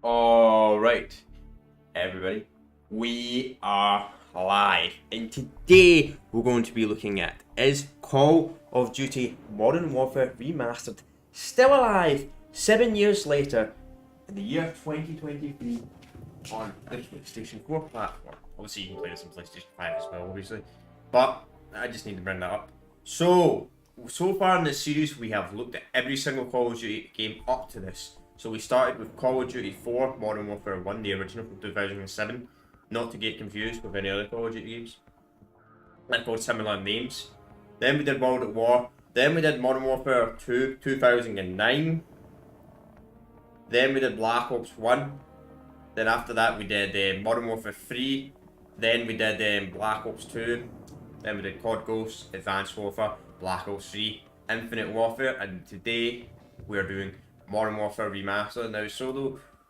Alright, everybody, we are live, and today we're going to be looking at is Call of Duty Modern Warfare Remastered still alive 7 years later in the year 2023 on the PlayStation 4 platform. Obviously, you can play this on PlayStation 5 as well, obviously, but I just need to bring that up. So far in this series, we have looked at every single Call of Duty game up to this. So we started with Call of Duty 4, Modern Warfare 1, the original from 2007, not to get confused with any other Call of Duty games. They're both similar names. Then we did World at War. Then we did Modern Warfare 2, 2009. Then we did Black Ops 1. Then after that we did Modern Warfare 3. Then we did Black Ops 2. Then we did COD Ghosts, Advanced Warfare, Black Ops 3, Infinite Warfare, and today we're doing Modern Warfare Remaster. Now,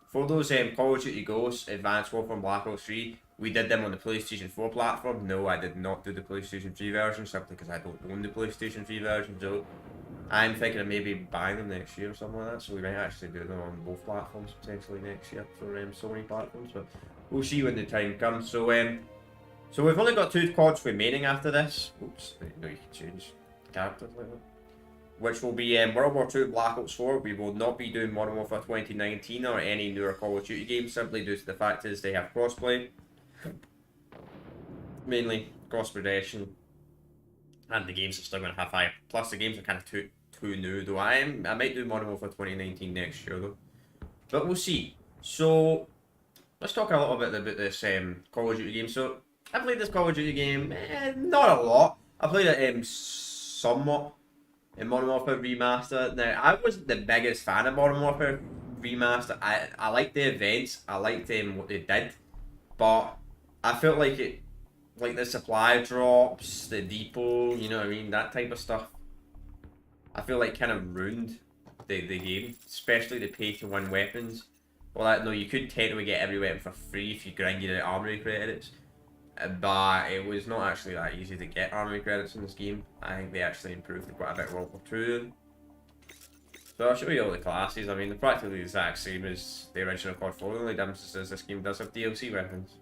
for those Call of Duty Ghosts, Advanced Warfare, and Black Ops 3, we did them on the PlayStation 4 platform. No, I did not do the PlayStation 3 version, simply because I don't own the PlayStation 3 version, so I'm thinking of maybe buying them next year or something like that, so we might actually do them on both platforms potentially next year for Sony platforms, but we'll see when the time comes. So we've only got 2 CODs remaining after this. Oops, no, you can change characters like that. Which will be World War 2, Black Ops 4. We will not be doing Modern Warfare 2019 or any newer Call of Duty games, simply due to the fact is they have crossplay. Mainly cross-progression. And the games are still going to have high. Plus the games are kind of too new, though. I might do Modern Warfare 2019 next year, though. But we'll see. So, let's talk a little bit about this Call of Duty game. So, I played this Call of Duty game, not a lot. I played it somewhat in Modern Warfare Remaster. Now, I wasn't the biggest fan of Modern Warfare Remaster. I liked the events, I liked what they did, but I felt like the supply drops, the depot, you know what I mean, that type of stuff, I feel like kind of ruined the game, especially the pay-to-win weapons. Well, no, you could technically get every weapon for free if you grinded out armory credits. But it was not actually that easy to get armory credits in this game. I think they actually improved it quite a bit in World War 2. So I'll show you all the classes. I mean, they're practically the exact same as the original COD 4. The only difference is this game does have DLC weapons.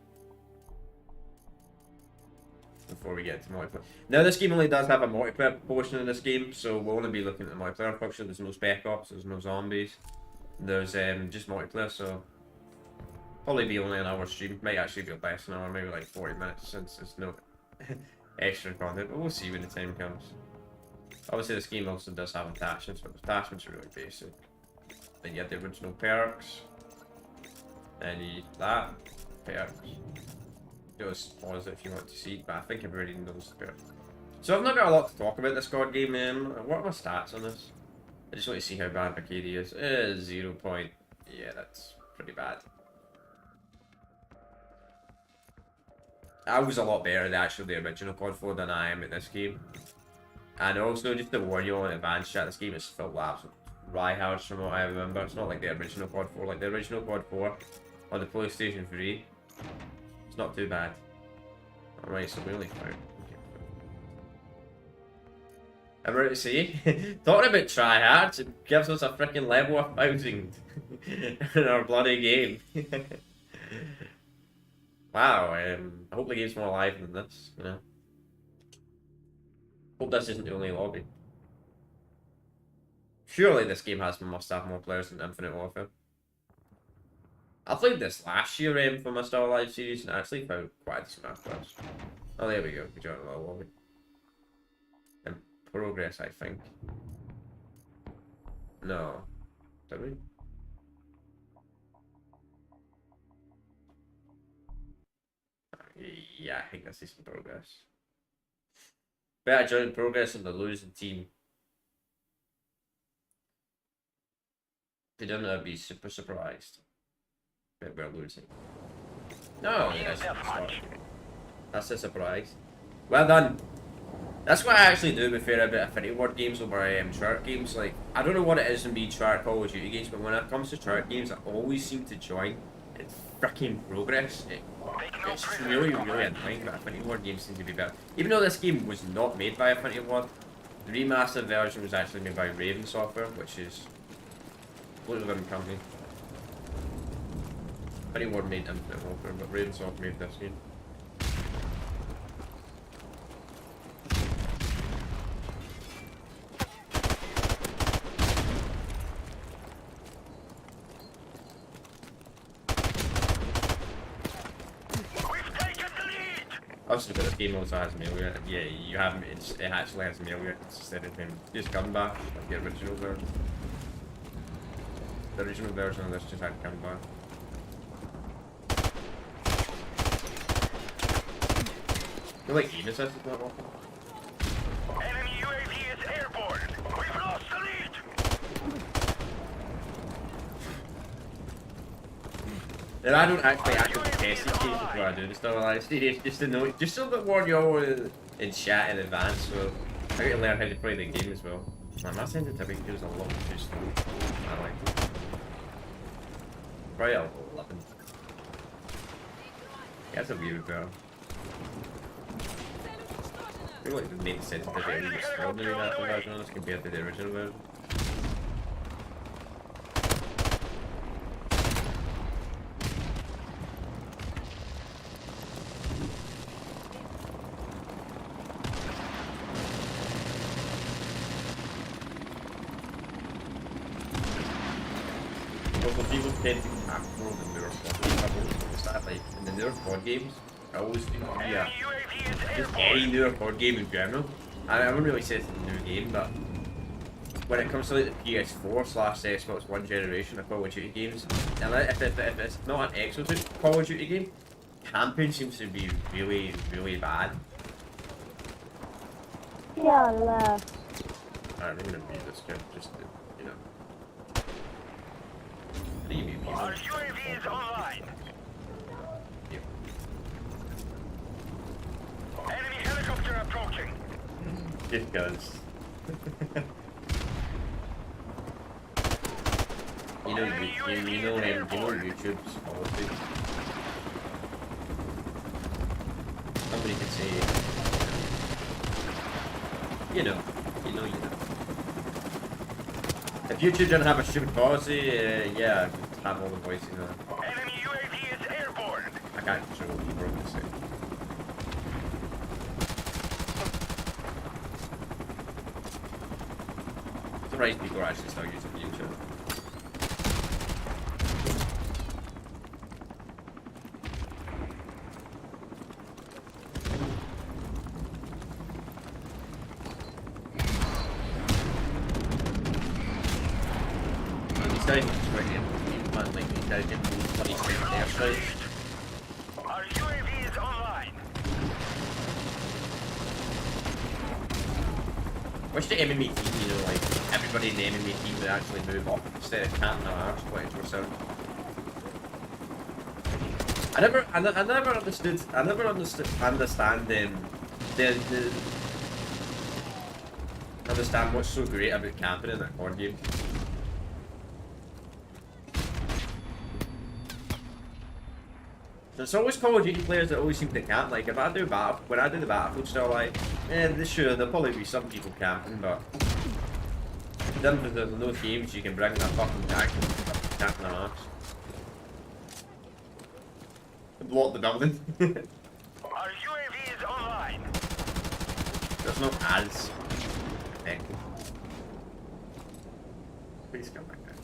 Before we get to multiplayer. Now, this game only does have a multiplayer portion in this game, so we'll only be looking at the multiplayer function. There's no spec ops, there's no zombies. There's just multiplayer, so probably be only an hour stream. Might actually be less than an hour, maybe like 40 minutes, since there's no extra content, but we'll see when the time comes. Obviously this game also does have attachments, but attachments are really basic. Then you have the original perks, and you that perks. Just pause it if you want to see, but I think everybody knows the perks. So I've not got a lot to talk about this COD game. What are my stats on this? I just want to see how bad my KD is. 0 point. Yeah, that's pretty bad. I was a lot better at the original COD 4 than I am at this game. And also, just to warn you on advanced chat, this game is filled with absolute riehards from what I remember. It's not like the original COD 4. Like the original COD 4 on the PlayStation 3, it's not too bad. Alright, so we only found. I'm ready to see. Talking about tryhards, it gives us a freaking level of 1000 in our bloody game. Wow, I hope the game's more alive than this, you know. Hope this isn't the only lobby. Surely this game must have more players than Infinite Warfare. I played this last year for my Star Live series and I actually found quite a decent amount of players. Oh, there we go. We joined another lobby. In progress, I think. No. Did we? Yeah, I think this is in progress. Better join progress on the losing team. They don't know, I'd be super surprised. But we're losing. No, that's a surprise. Well done. That's what I actually do with fair bit of Infinity Ward games over chart games. Like, I don't know what it is in being chart Call of Duty games, but when it comes to chart games, I always seem to join in freaking progress. It's really annoying, but Infinity Ward games seem to be better. Even though this game was not made by Infinity Ward, the remastered version was actually made by Raven Software, which is a completely different company. Anyone made Infinite Warfare, but Ravensoft made this game. Also, the game also has malware. Yeah, you have it actually has malware instead of him. Just gun bash, like the original version. The original version of this just had gun bash. I feel like aim assist is not awful. Enemy UAV is airborne. We've lost the lead. And I don't actually actively test these games before I do the stuff like this. Just to know, just so that warn you all in chat in advance, so I get to learn how to play the game as well. Man, my sensitivity feels a lot too slow. I like it. Probably a 11. That's a weird girl. I feel like they made the sensitivity a little bit slower than that version on this compared to the original version. People tend to have more than newer squad. Sadly, in the newer squad games, I always think, yeah, just any newer squad game in general. I wouldn't really say it's a new game, but when it comes to like the ps4/Xbox One generation of Call of Duty games, and if it's not an exotic Call of Duty game, camping seems to be really, really bad. Yeah, left. Alright, we're gonna beat this kid just to, you know. Our UAV is online. Yep. Enemy helicopter approaching. Just guns. you know YouTube's policy. Somebody could say, you know. If YouTube didn't have a stupid policy, yeah, I could have all the voicing on. Enemy UAV is airborne. I can't control what people are going to say. It's alright, people are actually still using YouTube. Guys, our UAV is online. Wish the MMA team, you know, like everybody in the MMA team would actually move up instead of camping their arse 24/7. I never understand what's so great about camping in that board game. There's always Call of Duty players that always seem to camp. Like if I do when I do the Battlefield stuff, like, sure there'll probably be some people camping, but then there's no games you can bring that fucking tank and camp in their arse. Block the building. Our UAV is online. There's no ads. Effective. Please come back there.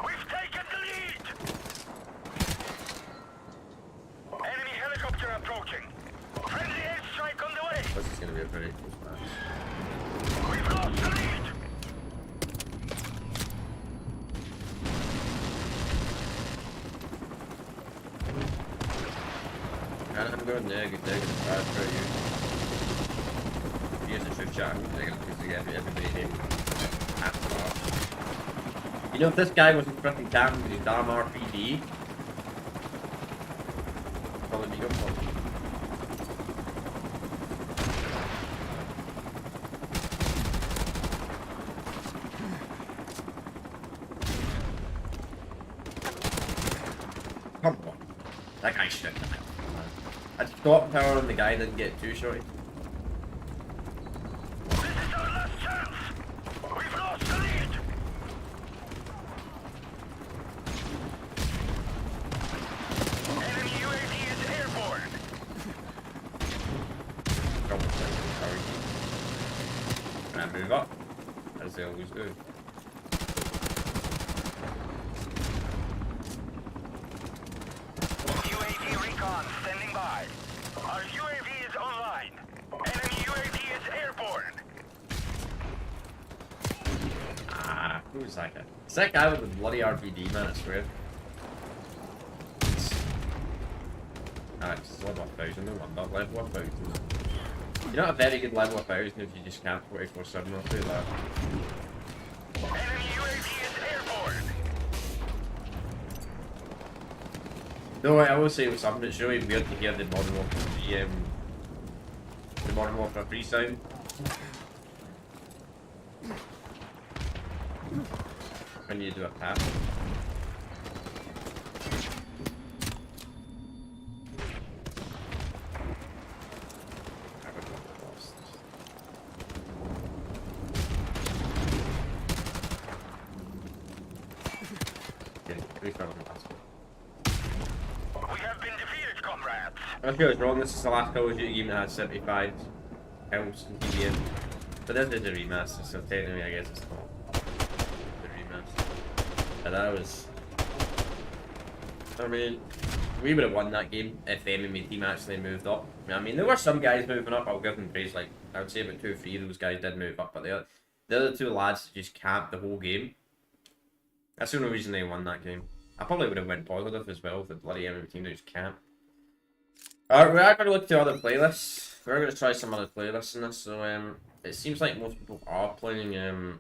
We've taken the lead. Enemy helicopter approaching. Friendly airstrike on the way. This is gonna be a very close match. We've lost the lead. I'm going negative bad for you. Here's a shoot shot. Negative to get everybody in. You know, if this guy wasn't freaking camping with his damn RPG, probably be good for him. Come on. That guy should have done it. I stopped power on the guy, didn't get too shorty. This is our last chance. We've lost the lead. as they always do. UAV recon standing by. Our UAV is online. Enemy UAV is airborne. Ah, who's that guy? It's that guy with the bloody RPD, man, I swear. It's level 1000, no wonder. Level 1000. You're not a very good level 1000 if you just can't 24/7 or do that. Enemy UAV is airborne. Though I will say it was something that's really weird to hear the Modern Warfare 3 sound. When you do a pass. We have been defeated, comrades. I feel it's wrong. This is the last Call of Duty game that had 75 kills in PBM. But this is a remaster, so technically I guess it's not the remaster. But that was... I mean, we would have won that game if the MMA team actually moved up. I mean, there were some guys moving up, I'll give them praise. Like, I would say about 2 or 3 of those guys did move up, but the other 2 lads just camped the whole game. That's the only reason they won that game. I probably would have went positive as well if the bloody MMA team just camped. Alright, we are going to look to other playlists. We're going to try some other playlists in this. So, it seems like most people are playing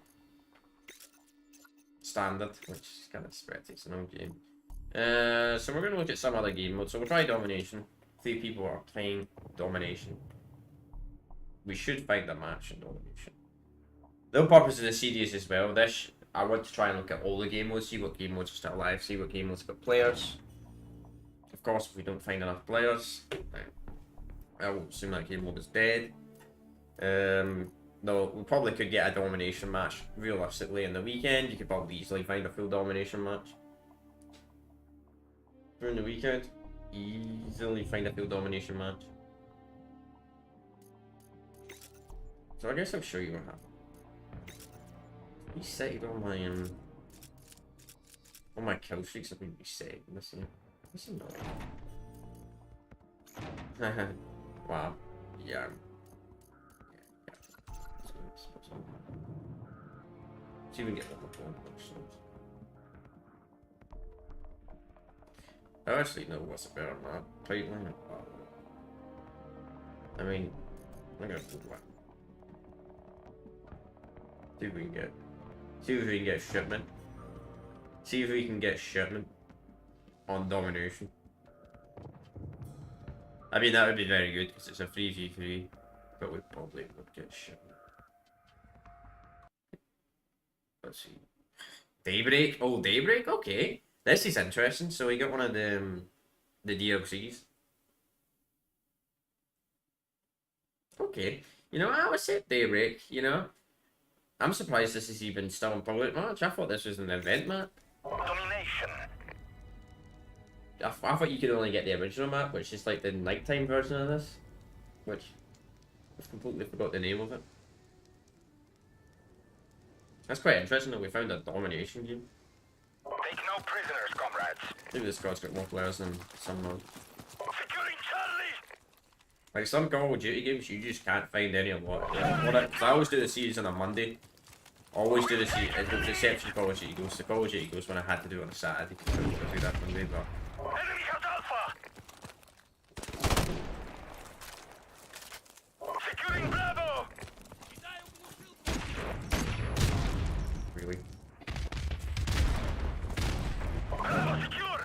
Standard, which is kind of spread. It's an old game. So we're going to look at some other game modes. So we'll try Domination. 3 people are playing Domination. We should find a match in Domination. The whole purpose of the series as well, I want to try and look at all the game modes, see what game modes are still alive, see what game modes have got players. Of course, if we don't find enough players, I will assume that game mode is dead. Though we probably could get a Domination match realistically in the weekend. You could probably easily find a full Domination match. During the weekend, easily find a full Domination match. So I guess I'll show you what happened. Resetted all my kill streaks have been reset. Listen, wow. Yeah. See if we can get level 1. I actually know what's a better map. Pipeline. I mean, I'm gonna do that. See if we can get. See if we can get shipment. See if we can get shipment on Domination. I mean, that would be very good because it's a 3v3, but we probably would get shipment. Let's see. Daybreak? Oh, Daybreak? Okay. This is interesting. So we got one of the DLCs. Okay. You know, I would say Daybreak, you know. I'm surprised this is even still in public match. I thought this was an event map. Domination. I thought you could only get the original map, which is like the nighttime version of this. Which, I've completely forgot the name of it. That's quite interesting that we found a Domination game. Take no prisoners, comrades. Maybe this squad's got more players than some mod. Securing Charlie. Like some Call of Duty games, you just can't find any of what. Because I always do the series on a Monday. Always do the series, with the exception of Call of Duty Ghosts. The Call of Duty Ghosts when I had to do it on a Saturday because I was do that Monday, but. Enemy has Alpha. Securing Bravo. Really? Bravo secure.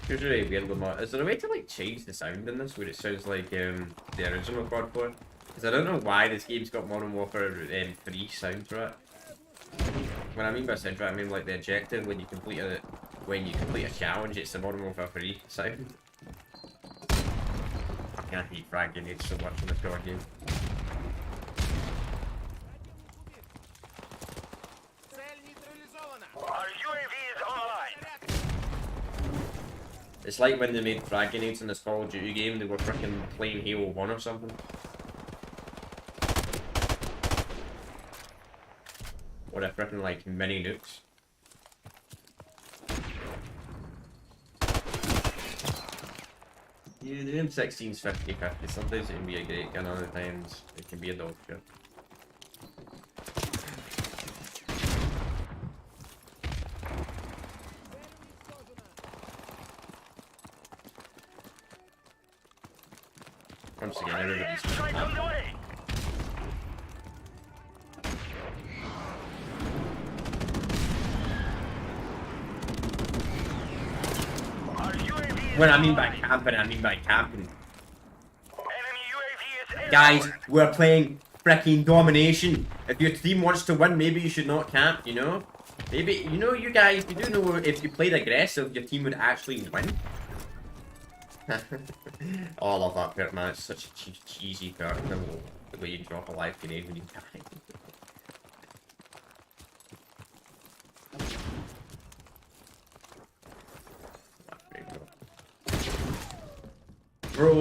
Here's really weird with my. Is there a way to like change the sound in this where it sounds like the original Quad 4? Because I don't know why this game's got Modern Warfare 3 sound to it. When I mean by sound, I mean like the objective when you complete a challenge, it's the Modern Warfare 3 sound. I hate frag grenades so much in this God game. Our UAV is online. It's like when they made frag grenades in this Call of Duty game, they were freaking playing Halo 1 or something. Or a freaking like mini nukes. Yeah, the M16's 50-50. Sometimes it can be a great gun, other times it can be a dog shit. Once again, everybody's Strike on the way. Our UAV is when I mean by online. camping, I mean by camping. Enemy UAV is airborne. Guys, we're playing freaking domination. If your team wants to win, maybe you should not camp, you know? Maybe, you know, you guys, you do know if you played aggressive, your team would actually win. Oh, I love that part, man. It's such a cheesy part. The way you drop a life grenade when you die. Bro!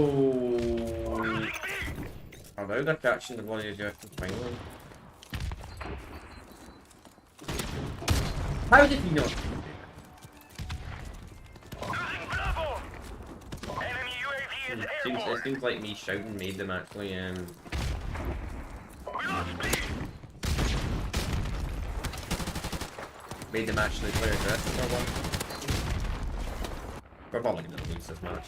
Oh, now they're catching the bloody objective finally. How did he not? Losing Bravo. Enemy UAV is It airborne. seems like me shouting made them actually We lost B. play aggressive or what? We're probably gonna lose this match.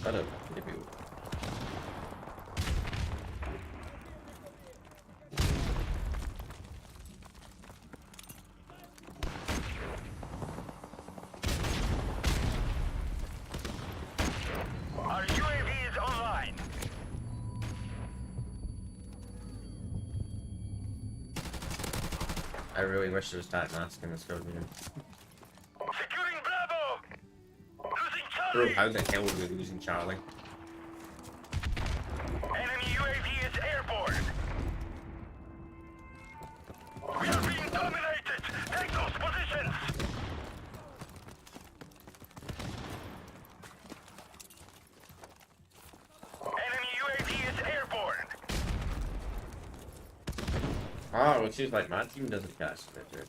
I don't know, maybe we'll. Our UAV is online. I really wish there was that mask in this code game. Securing Bravo. Losing Bro, Charlie. how the hell are we losing Charlie? Enemy UAV is airborne. We are being dominated. Take those positions. Enemy UAV is airborne. Oh, it seems like my team doesn't catch it, dude.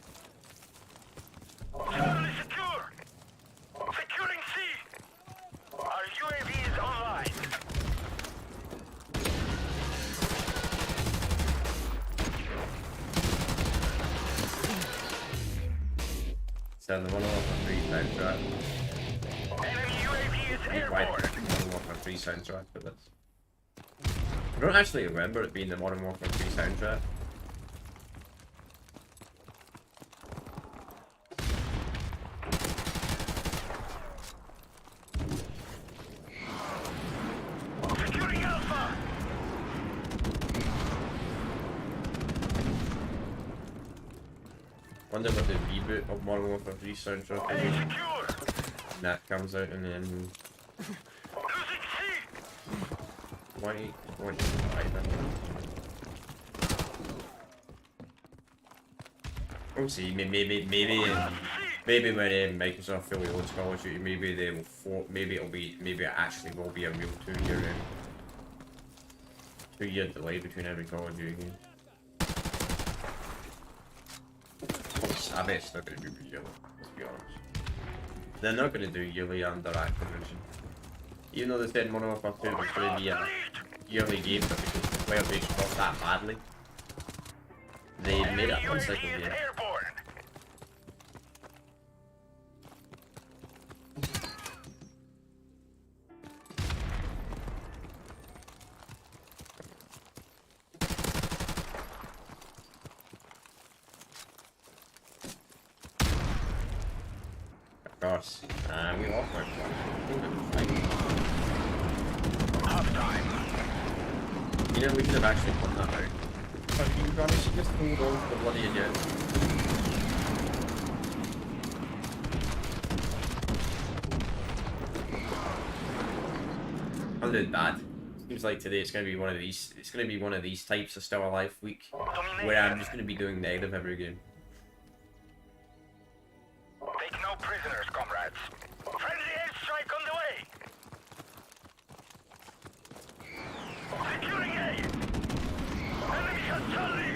Charlie secure. Securing C. Our UAV is online. Send the one off a 3 soundtrack. Enemy UAV is Why airborne. Modern Warfare 3 soundtrack for this? I don't actually remember it being the Modern Warfare 3 soundtrack. Securing Alpha. Wonder what the reboot of Modern Warfare 3 soundtrack A is. secure. That comes out and then Losing C. 2025. We'll see. Maybe when Microsoft fully owns Call of Duty, maybe they will. Maybe it actually will be a real 2-year delay between every Call of Duty game. I bet it's not going to be yearly, let's be honest. They're not going to do yearly under Activision. Even though they said Modern Warfare 2 was going to be a yearly game, but because the player base dropped that badly, they made it a fun cycle UAV is game. airborne. Of course, we lost my Half time. You know, we could have actually won that round. But you promise you just hold on to the bloody idiot. I'm doing bad. Seems like today it's gonna be one of these. It's gonna be one of these types of Still Alive week where I'm just gonna be doing negative every game. Take no prisoners, comrades. Friendly airstrike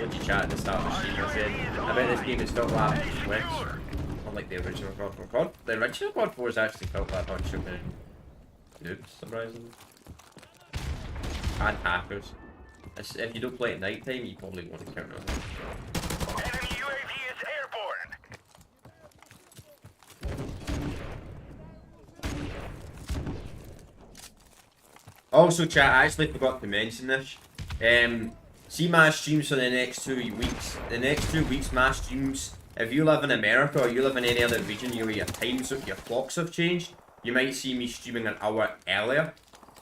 what you chat at the start of the stream. I said, I bet this game is still laughing on Switch. Unlike the original God 4. The original God 4 is actually felt like a bunch of noobs, surprisingly. And hackers. If you don't play at night time, you probably won't encounter them. Enemy UAV is airborne. Also, chat, I actually forgot to mention this. See my streams for the next 2 weeks. The next 2 weeks, my streams, if you live in America or you live in any other region where your times, your clocks have changed, you might see me streaming an hour earlier.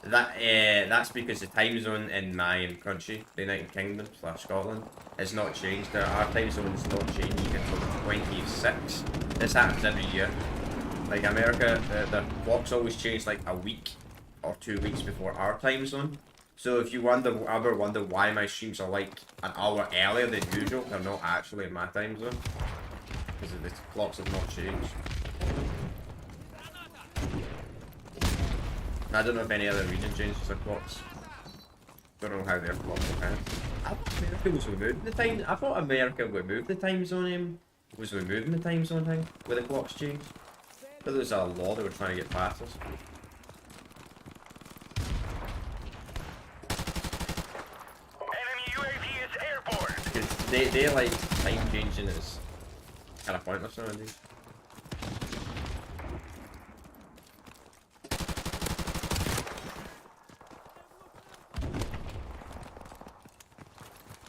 That's because the time zone in my country, the United Kingdom / Scotland, has not changed. Our time zones don't change until the 26th. This happens every year. Like America, the clocks always change like a week or 2 weeks before our time zone. So if you ever wonder why my streams are like an hour earlier than usual, they're not actually in my time zone. Because the clocks have not changed. I don't know if any other region changes their clocks. Don't know how their clocks are kind. I thought America was removing the time. I thought America removed the time zone. Was removing the time zone thing where the clocks changed. But there was a law they were trying to get past us. Enemy UAV is airborne. Because they like time changing is kind of pointless nowadays.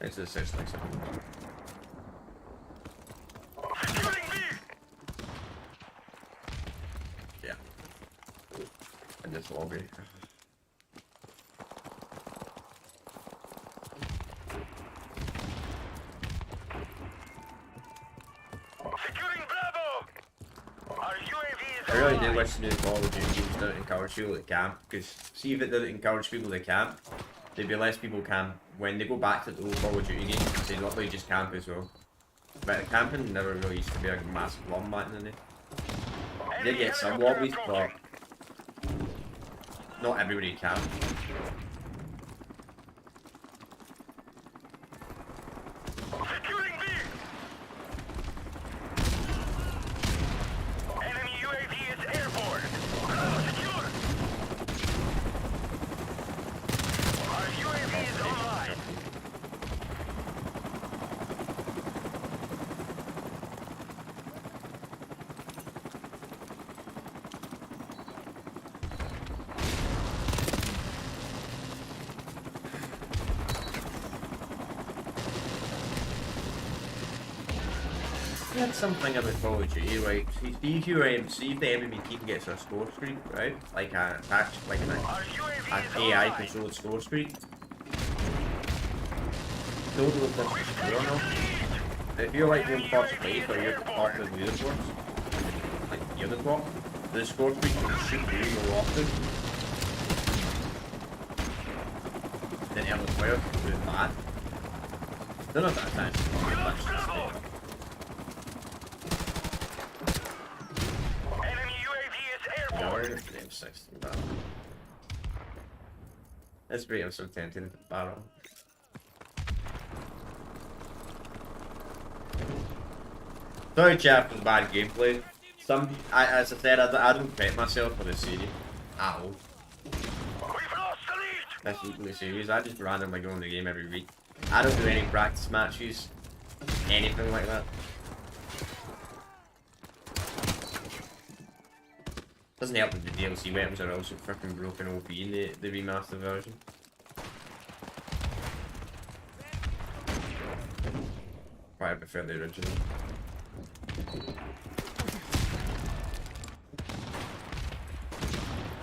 It's just like something. Securing B. Yeah. In this lobby. Securing Bravo. Our UAV is I really do online. wish the new Call of Duty games don't encourage people to camp, because see if it didn't encourage people to camp, there'd be less people camp. When they go back to the old Call of Duty games, they'd literally just camp as well. But camping never really used to be a massive problem back in the day. They Enemy get some helicopter lobbies, but approaching. not everybody camp. Securing B. Enemy UAV is airborne. Bravo secure. Our UAV is online. That's something about Call of Duty, right? See if the enemy team gets a score streak, right? Like an Our UAV is AI online. controlled score streak. Don't know if this is true or not. If you're like in first place or you're at the top of the leaderboards, like near the top, the score streak can shoot you more often than other players who do bad. Don't know if that's actually true, that's just Bravo. Enemy UAV is airborne. Game 16 battle. That's pretty so tempting battle. Sorry chat for the bad gameplay. As I said, I don't prep myself for the series at all. We've lost the lead. That's equally serious. I just randomly go in the game every week. I don't do any practice matches, anything like that. Doesn't help that the DLC weapons are also freaking broken OP in the remaster version. Quite I prefer the original.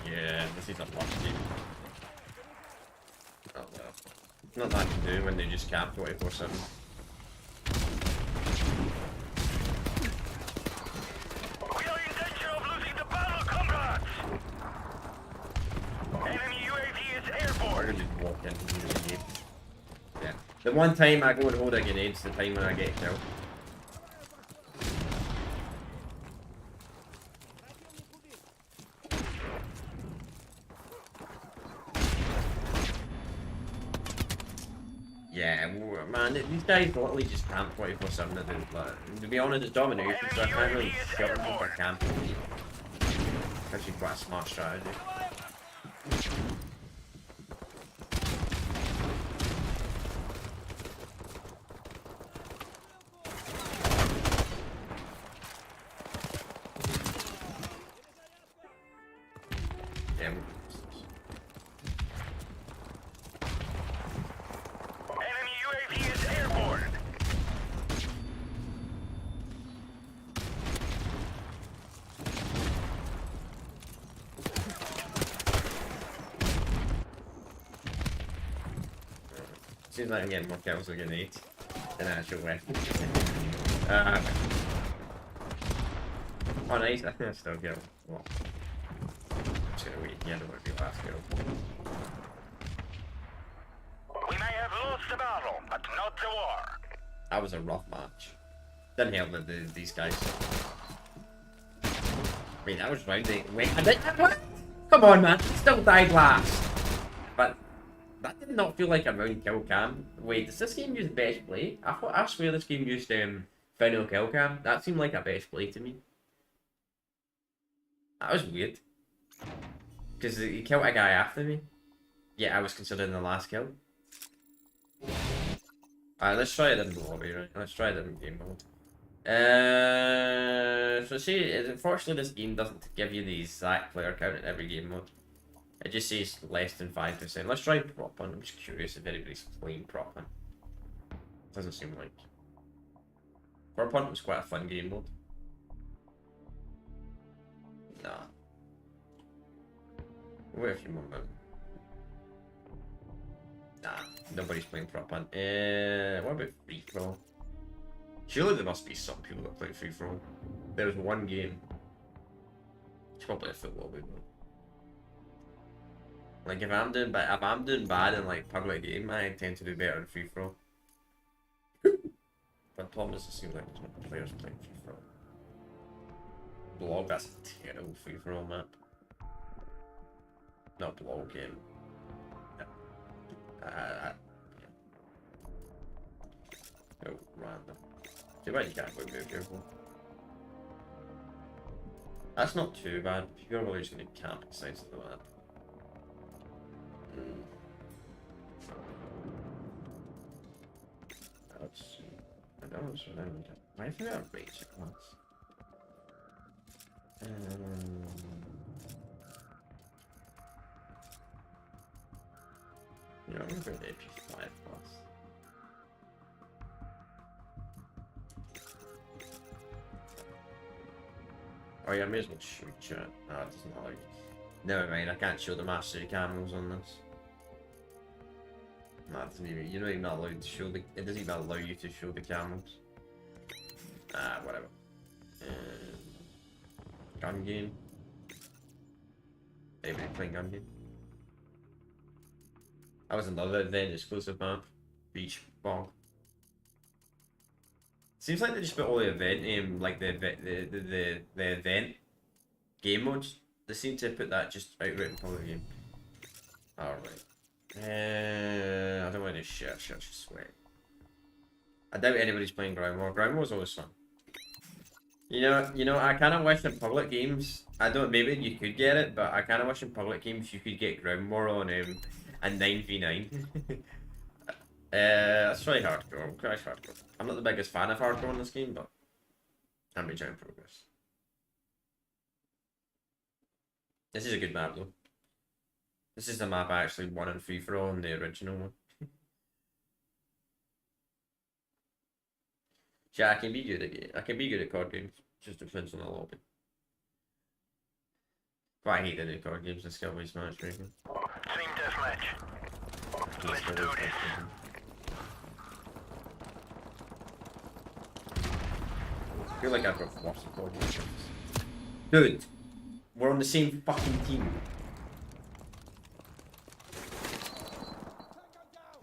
Yeah, this is a lucky game. Oh well. Not that to do when they just camp 24/7. We are in danger of losing the battle, comrades. Enemy UAV is We're airborne. gonna just walk into the grenade. Yeah. The one time I go and hold a grenade's the time when I get killed. Yeah, man, these guys literally just camp 24/7. Like, to be honest, it's domination, so I can't really shut them for camping. Actually, quite a smart strategy. Yeah. Enemy UAV is airborne. Seems like I'm getting more kills with grenades than actual weapons. Oh, nice. I think I still get well. I'm just gonna wait at the end of what the last kill. We may have lost the battle, but not the war. That was a rough match. Didn't help that these guys. Wait, that was round 8. Wait, I did what? Come on, man. Still died last. But that did not feel like a round kill cam. Wait, does this game use best play? I swear this game used final kill cam. That seemed like a best play to me. That was weird. Because he killed a guy after me. Yeah, I was considered the last kill. Alright, let's try a different lobby, right? Let's try a different game mode. So see, unfortunately this game doesn't give you the exact player count in every game mode. It just says less than 5%. Let's try prop hunt. I'm just curious if anybody's playing prop hunt. Doesn't seem like. Prop hunt was quite a fun game mode. Nah. Wait a few more minutes. Nah, nobody's playing prop hunt. What about free throw? Surely there must be some people that play free throw. There was one game. It's probably a football game. Like if I'm doing bad in like public game, I tend to do better in free throw. But the problem is it seems like there's no players playing free throw. Blog, that's a terrible free throw map. Not blog game. Oh, random. Too bad you can't go very careful. That's not too bad. You're really just gonna camp inside of the map. Let's see. I don't know. Why have I got a basic ones? Yeah, I'm gonna go to ps4 plus. Oh yeah, I may as well shoot chat. No, it doesn't allow you. Never mind, I can't show the mastery camos on this. No, it doesn't even. You're not even allowed to show the. It doesn't even allow you to show the camos. Ah, whatever. Gun game. Anybody playing gun game? That was another event exclusive map. Beach bog. Seems like they just put all the event like the event game modes. They seem to put that just outright in public game. Alright. I don't want to shit, just sweat. I doubt anybody's playing ground war. Ground war's always fun. You know, I kind of wish in public games. I don't. Maybe you could get it, but I kind of wish in public games you could get ground war on a 9v9. Let's try hardcore. We'll crash hardcore. I'm not the biggest fan of hardcore in this game, but I'm enjoying progress. This is a good map though. This is the map I actually won in free for all in the original one. Yeah, I can be good at card games. Just depends on the lobby. But I hate the new card games. Let's go with matchmaking. Team deathmatch. Let's do this. I feel like I've got lots of card games. Dude, we're on the same fucking team.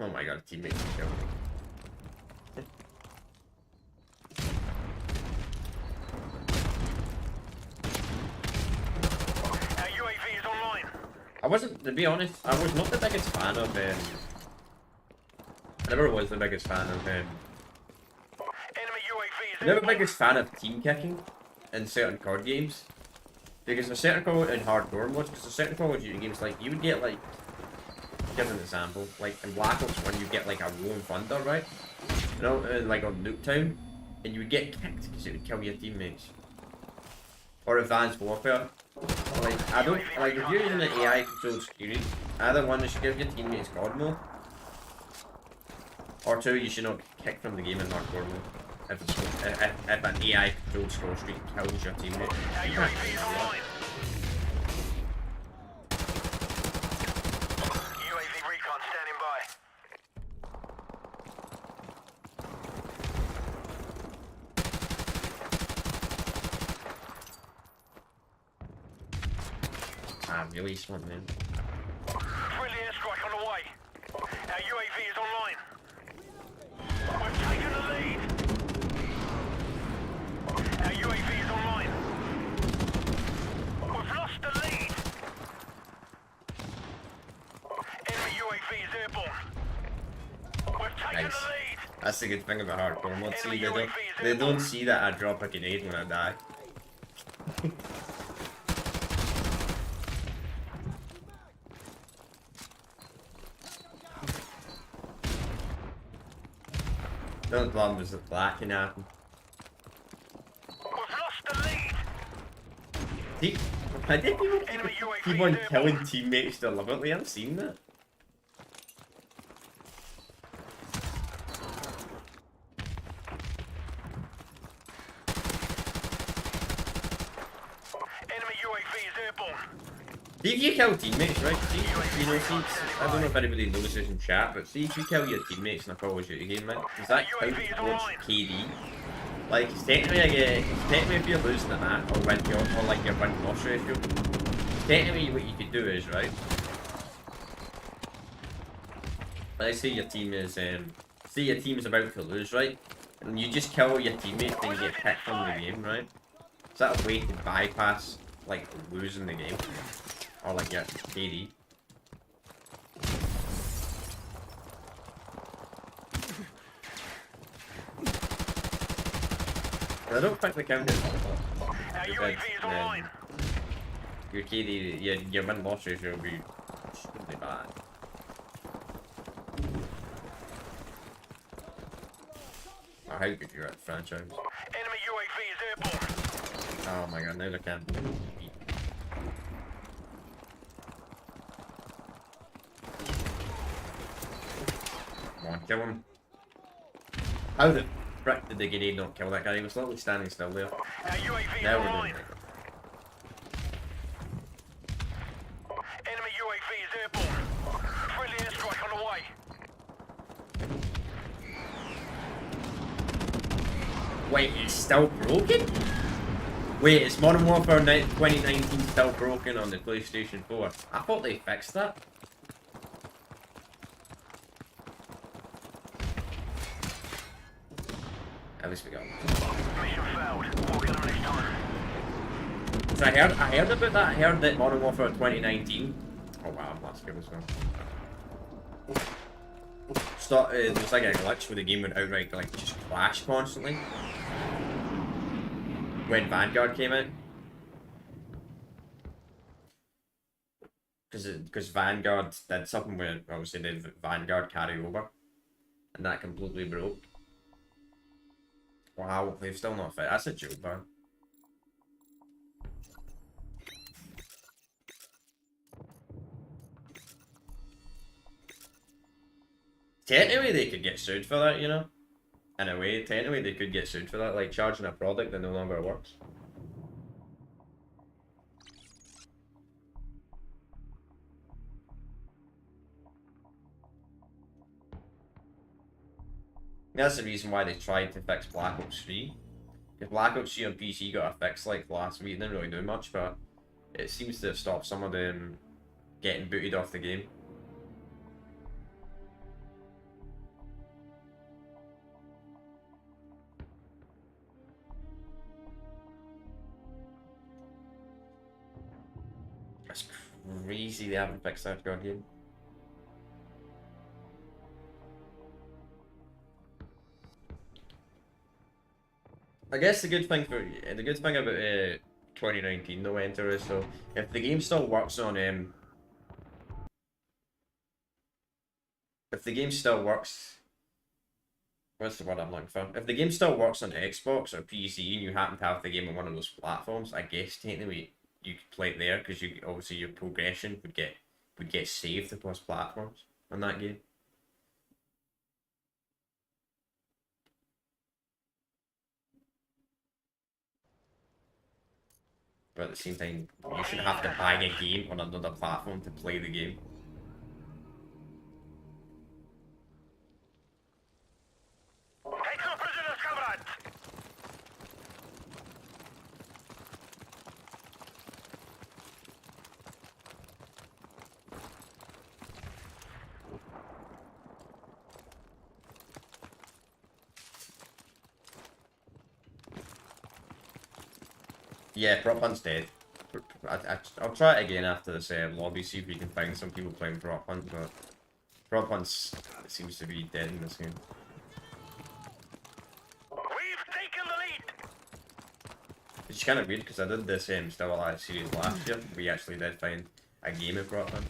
Oh my god, teammates are killing me. UAV is online. I wasn't, to be honest, I was not the biggest fan of never was the biggest fan of Enemy UAV is never the airborne. biggest fan of team kicking in certain COD games. Because there's certain COD in hardcore modes, because there's certain Call of Duty games, like, you would get, like, give an example, like, in Black Ops 1, you get, like, a Rolling Thunder, right? You know, like, on Nuketown, and you would get kicked because it would kill your teammates. Or Advanced Warfare. Like, I don't, like, if you're using an AI-controlled security, either one, you should give your teammates God mode, or two, you should not get kicked from the game in hardcore mode. If an AI-controlled score streak kills your teammate. Our UAV is online. UAV recon standing by. Ah, really smart, man. Friendly airstrike on the way. Our UAV is online. We've taken the lead. Our UAV is online. We've lost the lead. Enemy UAV is airborne. We've taken Nice. the lead. That's the good thing about hardcore mods. See, Enemy they UAV don't is see that I drop a grenade when I die. Don't blame there's a black in happen. We've lost the lead. See, I did people Enemy UAV keep on is killing airborne. teammates deliberately. I've seen that. Enemy UAV is airborne. See if you kill teammates, right? See, you know, see, I don't know if anybody knows this in chat, but see if you kill your teammates in a Call of Duty game, right? Does that count towards KD? Like, it's technically if you're losing the match, or win, or like your win-loss ratio, technically what you could do is, right? Let's say your team is, say your team is about to lose, right? And you just kill your teammates and you get picked from the game, right? Is that a way to bypass, like, losing the game? Or like your KD? I don't think the count is Our UAV is online. your KD, your win-loss ratio will be extremely bad. Or how good you're at the franchise. Enemy UAV is airborne. Oh my god, now they can't beat. Come on, kill him. How the frick did the grenade not kill that guy? He was literally standing still there. Our UAV is Now we're online. doing it. Enemy UAV is airborne. Friendly airstrike on the way. Wait, it's still broken? Wait, is Modern Warfare 2019 still broken on the PlayStation 4? I thought they fixed that. At least we got it. Mission failed. We'll kill them next time. So I heard about that. I heard that Modern Warfare 2019. Oh wow, that's good as well. There's like a glitch where the game would outright like just crash constantly when Vanguard came out. Because Vanguard did something where obviously did Vanguard carry over, and that completely broke. Wow, they've still not fit. That's a joke, man. Technically, they could get sued for that, you know? In a way, technically, they could get sued for that, like charging a product that no longer works. That's the reason why they tried to fix Black Ops 3. Because Black Ops 3 on PC got a fix like last week, didn't really do much, but it seems to have stopped some of them getting booted off the game. That's crazy they haven't fixed that god game. I guess the good thing about 2019 no enter is, so if the game still works on if the game still works, what's the word I'm looking for? If the game still works on Xbox or PC and you happen to have the game on one of those platforms, I guess technically you could play it there because you obviously your progression would get saved across platforms on that game. But at the same time, you shouldn't have to buy a game on another platform to play the game. Take some prisoners, comrades! Yeah, prop hunt's dead. I'll try it again after this lobby, see if we can find some people playing prop hunt, but prop hunt's it seems to be dead in this game. We've taken the lead! It's kind of weird because I did this Still Alive series last year. We actually did find a game of prop hunt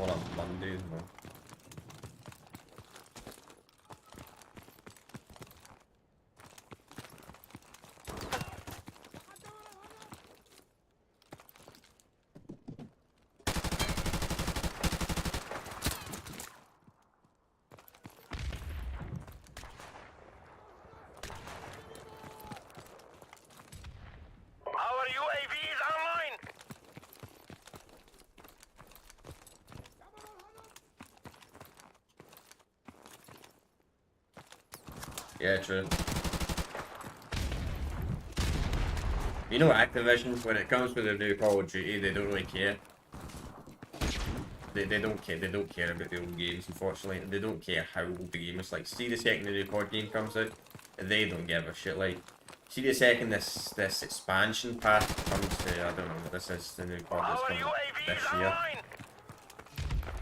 on a Monday. Well. Our UAV is online! Yeah, true. You know Activision, when it comes to their new Call of Duty, they don't really care. They don't care. They don't care about the old games, unfortunately. They don't care how old the game is. Like, see the second the new COD game comes out, they don't give a shit. Like, see the second this expansion pack comes to, I don't know what this is, the new COD that's Our coming UAV this is year. online!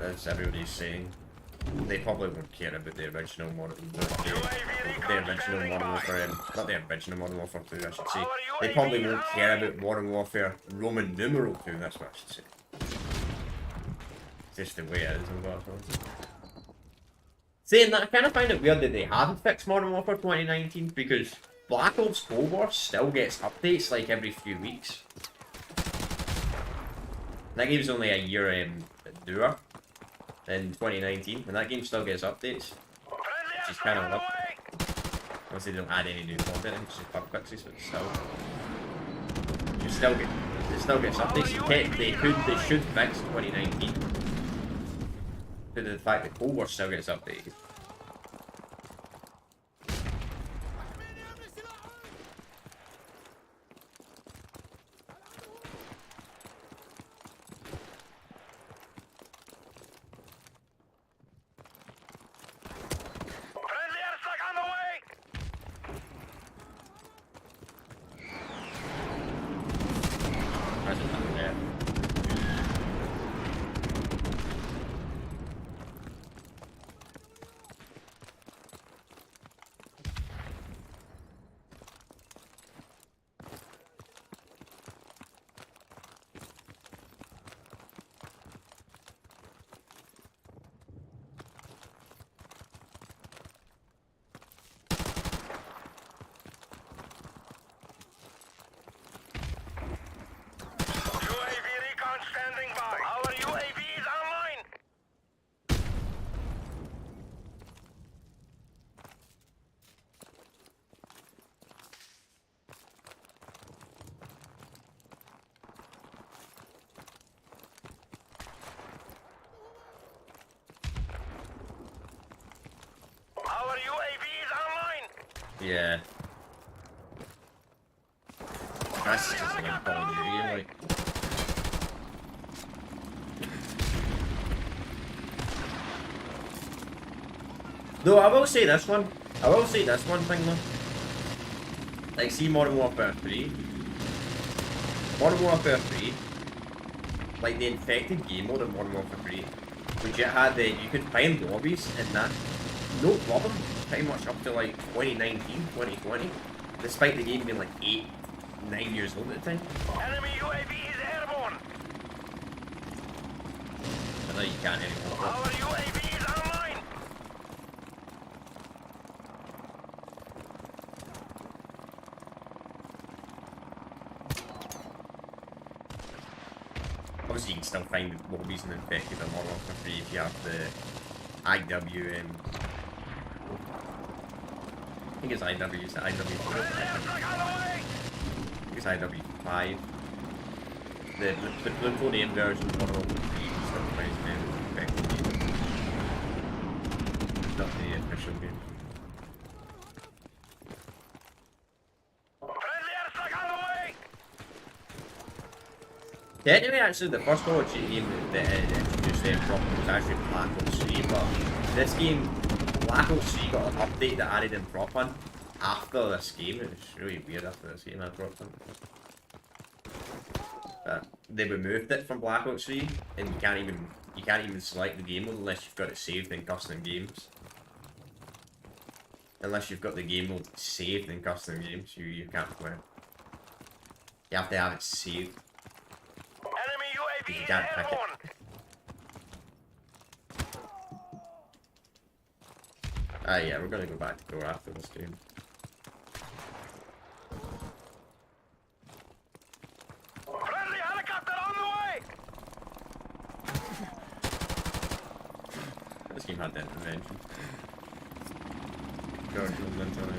As everybody's saying, they probably won't care about the original Modern Warfare, not the original Modern Warfare 2, I should say. They probably won't care about Modern Warfare Roman numeral 2, that's what I should say. It's just the way it is, unfortunately. Saying that, I kind of find it weird that they haven't fixed Modern Warfare 2019, because Black Ops Cold War still gets updates like every few weeks. That game's only a year newer in 2019, and that game still gets updates, which is kind of love. Obviously, they don't add any new content, it's just bug fixes, but still, it still gets updates. They should fix 2019. Due to the fact that Cold War still gets updated. Friendly airstrike on the way! Imagine that, yeah. UAV recon standing by. Our UAV is online. Our UAV is online. Yeah. That's just like Call of Duty, like. Though I will say this one. I will say this one thing though. Like, see Modern Warfare 3. Modern Warfare 3. Like the infected game mode in Modern Warfare 3. Which it had you could find lobbies in that. No problem. Pretty much up to like 2019, 2020. despite the game being like 8, 9 years old at the time. Enemy UAV is airborne. I know you can't anymore. Our UAV is online. Obviously, you can still find the lobbies and infected and all for free if you have the IW and I think it's IW, it's IW4. I think it's IW5. The plutonium version of Modern Warfare 3 is still quite infected. It's not the official game. Friendly airstrike on the way. Technically, actually, the first Call of Duty game that introduced them properly was actually Black Ops 3, but this game, Black Ops 3 got an update that added in prop hunt after this game. It was really weird after this game had prop hunt. They removed it from Black Ops 3, and you can't even select the game mode unless you've got it saved in custom games. Unless you've got the game mode saved in custom games, you can't play it. You have to have it saved. Enemy UAV You is can't pick it. airborne. Yeah, we're gonna go back to go after this game. Friendly helicopter on the way. This game had that intervention. George was mentally.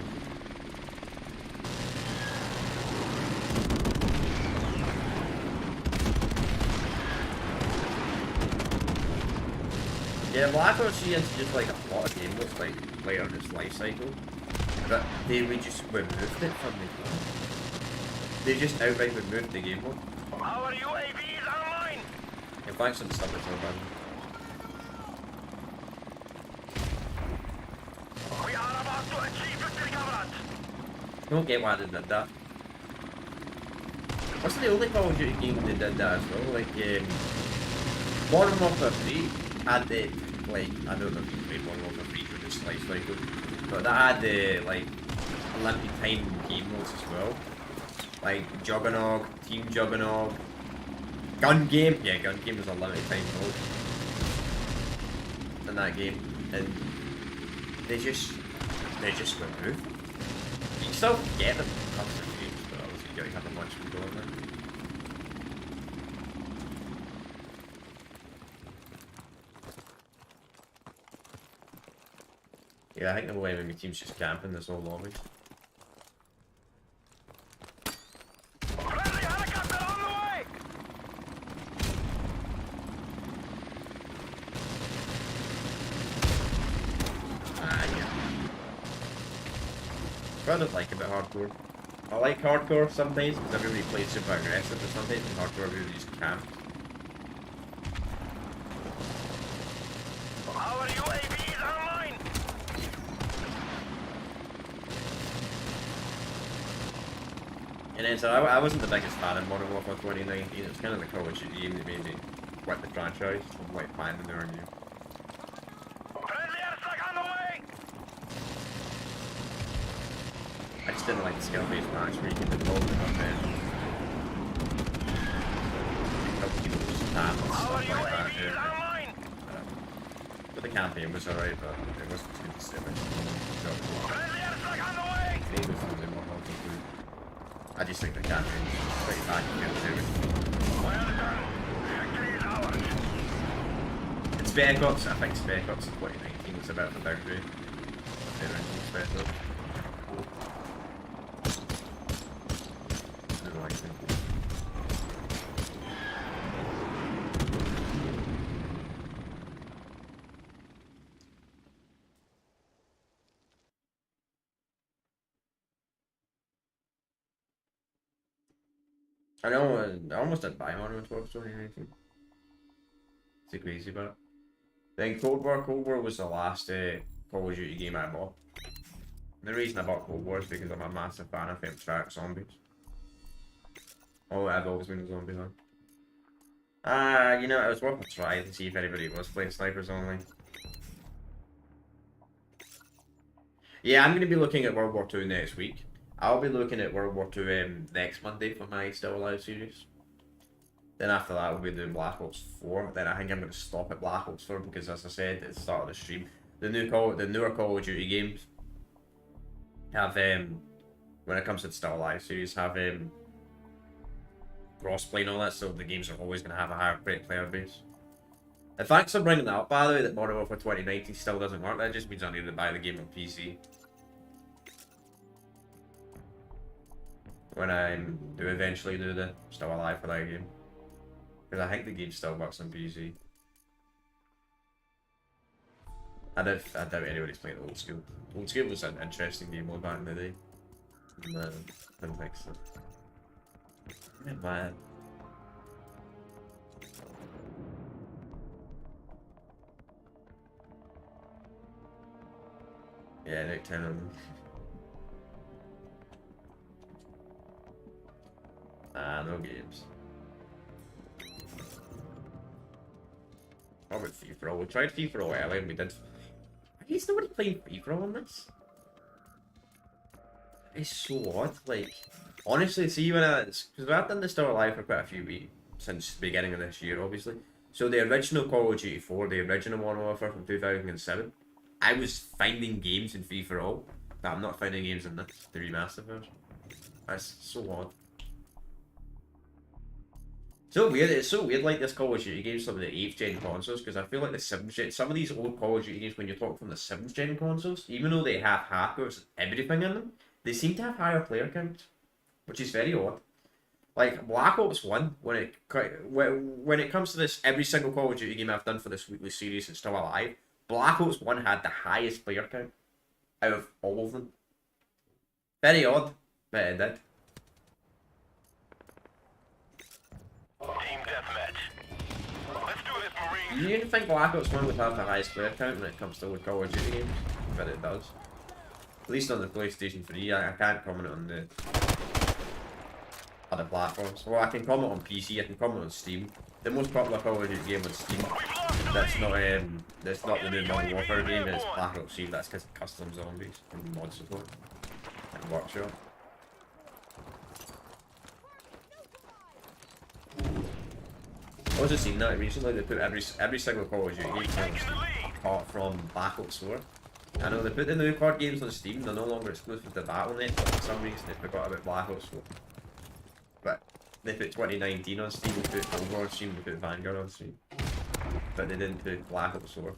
Yeah, Black Ops 3 introduced like a lot of game modes like later in its life cycle, but we just removed it from the game. They just outright removed the game mode. Our UAV is online. And thanks to the stuff that's over. We are about to achieve victory covenant. I don't get why they did that. Wasn't the only Call of Duty game they did that as well? Like, Modern Warfare 3 had the, like, I don't know if you played Modern Warfare 3 through this life cycle, but that had the, like, Olympic time game modes as well. Like, Juggernaut, Team Juggernaut, Gun Game. Yeah, Gun Game was a limited time mode in that game, and they just removed. You can still get them in custom games, but obviously you gotta have a bunch of people in there. Yeah, I think the whole enemy team's just camping this whole lobby. Friendly helicopter on the way. Yeah. What I don't like about hardcore. I like hardcore sometimes because everybody plays super aggressive, but sometimes in hardcore everybody just camps. Our UAV is online. And then so I wasn't the biggest fan of Modern Warfare 2019. It was kind of the Call of Duty game that made me quit the franchise of like finding their new. Friendly airstrike on the way. I just didn't like the skill-based matchmaking involved enough then. Helped people just tap and Our stuff like that. UAV is Yeah. online. But the campaign was alright, but it wasn't too specific. Friendly airstrike on the way. Maybe something more helpful too. I just think the campaign is pretty bad to get through. Well done. Victory is ours. And Spec Ops, I think Spec Ops 2019 was about the boundary. The original Spec Ops. I don't like it. I know, I almost did buy Modern Warfare 2019. It's crazy about it. Then Cold War was the last Call of Duty game I bought. The reason I bought Cold War is because I'm a massive fan of abstract zombies. Oh, I've always been a zombie fan. You know, it was worth a try to see if anybody was playing snipers only. Yeah, I'm going to be looking at World War II next week. I'll be looking at World War II next Monday for my Still Alive series. Then after that, we'll be doing Black Ops 4. Then I think I'm going to stop at Black Ops 4 because, as I said at the start of the stream, the newer Call of Duty games have when it comes to the Still Alive series, have crossplay and all that, so the games are always going to have a higher player base. And thanks for bringing that up, by the way, that Modern Warfare 2019 still doesn't work. That just means I need to buy the game on PC. When I do eventually do the Still Alive for that game. Because I think the game still works on PC. I doubt anybody's playing Old School. Old School was an interesting game way back in the day. No, didn't think so. Man. Yeah, Nick 10 of them. No games. What about FIFA? We tried FIFA earlier and we did. Is nobody playing FIFA on this? It's so odd. Like, honestly, see when because I've done this Still Alive for quite a few weeks since the beginning of this year, obviously. So the original Call of Duty 4, the original Modern Warfare from 2007, I was finding games in FIFA all, but I'm not finding games in this, the remastered version. That's so odd. So weird. It's so weird, like this Call of Duty games, some of the 8th gen consoles, because I feel like the 7th gen, some of these old Call of Duty games, when you're talking from the 7th gen consoles, even though they have hackers and everything in them, they seem to have higher player counts, which is very odd. Like Black Ops 1, when it comes to this, every single Call of Duty game I've done for this weekly series is Still Alive, Black Ops 1 had the highest player count out of all of them. Very odd, but it did. Team deathmatch. Let's do this, Marines. You didn't think Black Ops 1 would have the highest player count when it comes to Call of Duty games, but it does. At least on the PlayStation 3, I can't comment on the other platforms. Well, I can comment on PC, I can comment on Steam. The most popular Call of Duty game on Steam, that's not the new Modern Warfare game, it's Black Ops 3, that's because of custom zombies and mod support and workshop. I also seen that recently, they put every single Call of Duty game apart from Black Ops 4. I know they put the new COD games on Steam, they're no longer exclusive to Battle.net, but for some reason they forgot about Black Ops 4. But they put 2019 on Steam, they put Overwatch on Steam, they put Vanguard on Steam. But they didn't put Black Ops 4.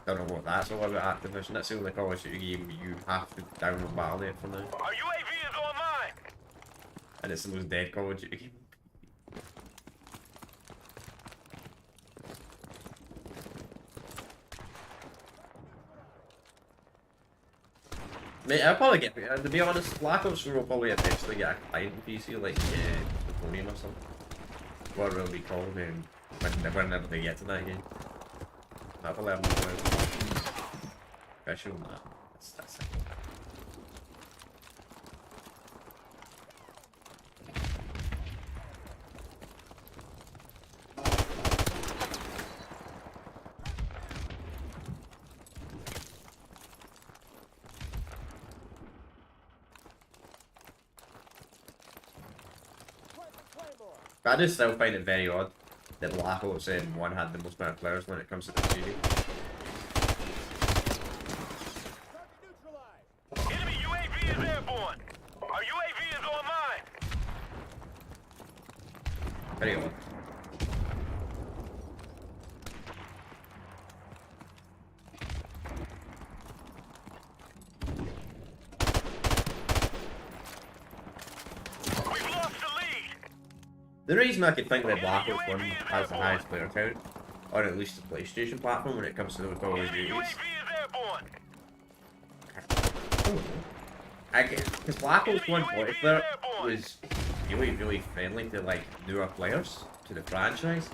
Don't know what that's all about Activision, that's the only Call of Duty game you have to download Battle.net for now. Our UAV is online. And it's the most dead Call of Duty game. Mate, I'll probably get, to be honest, Black Ops 4 will probably eventually get a client PC like Plutonium or something. What it will be called, whenever they get to that game. That'll probably have more special than that. That's it. But I just still find it very odd that Black Ops 1 had the most amount of players when it comes to the series. Enemy UAV is airborne. Our UAV is online. Very odd. We've lost the lead. The reason I could think that Black Ops 1 has the highest player count, or at least the PlayStation platform when it comes to the Call of Duty, UAV is airborne. because Black Ops 1 multiplayer was really friendly to like newer players, to the franchise.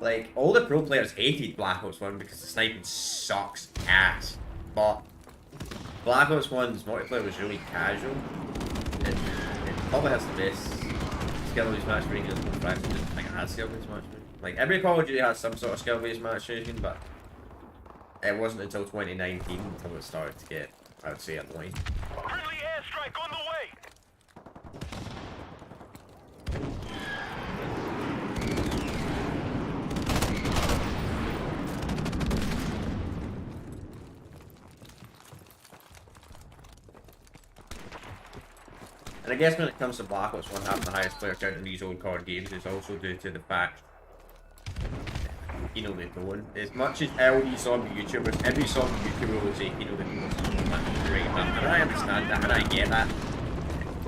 Like, all the pro players hated Black Ops 1 because the sniping sucks ass. But Black Ops 1's multiplayer was really casual. It probably has the best skill-based matchmaking in the franchise. I think it has skill-based matchmaking. Like, every Call of Duty has some sort of skill-based matchmaking, but it wasn't until 2019 until it started to get I would say annoying. Friendly airstrike on the way. And I guess when it comes to Black Ops 1 having the highest player count in these old COD games is also due to the fact, you know, they don't. As much as LD zombie YouTubers, every zombie YouTuber will say, you know, they don't great enough. And I understand that, and I get that.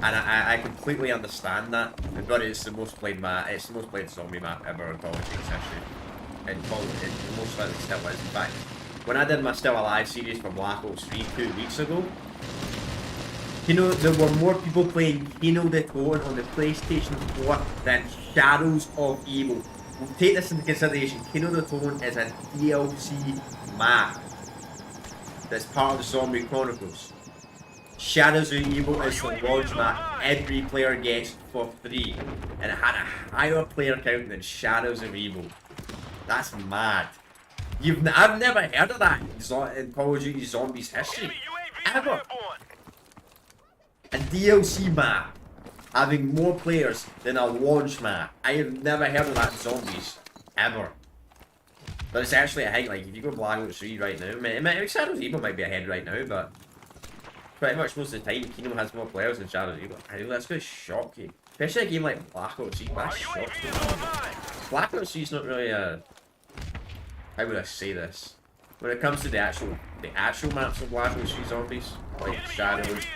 And I completely understand that. But it's the most played map, it's the most played zombie map ever in Call of Duty's history. And Call of Duty most likely still is. In fact, when I did my Still Alive series for Black Ops 3 2 weeks ago, you know, there were more people playing Kino the Toten on the PlayStation 4 than Shadows of Evil. We'll take this into consideration. Kino the Toten is a DLC map that's part of the Zombie Chronicles. Shadows of Evil is the launch map every player gets for free. And it had a higher player count than Shadows of Evil. That's mad. I've never heard of that in Call of Duty Zombies history. Ever. A DLC map having more players than a launch map. I have never heard of that in Zombies. Ever. But it's actually a hike. Like, if you go Black Ops 3 right now, Shadows of Evil might be ahead right now, but pretty much most of the time, Kino has more players than Shadows of Evil. I know that's going to shock you. Especially a game like Black Ops 3, that shocks me. Black Ops 3 is not really a... How would I say this? When it comes to the actual maps of Black Ops 3 Zombies, like Shadows...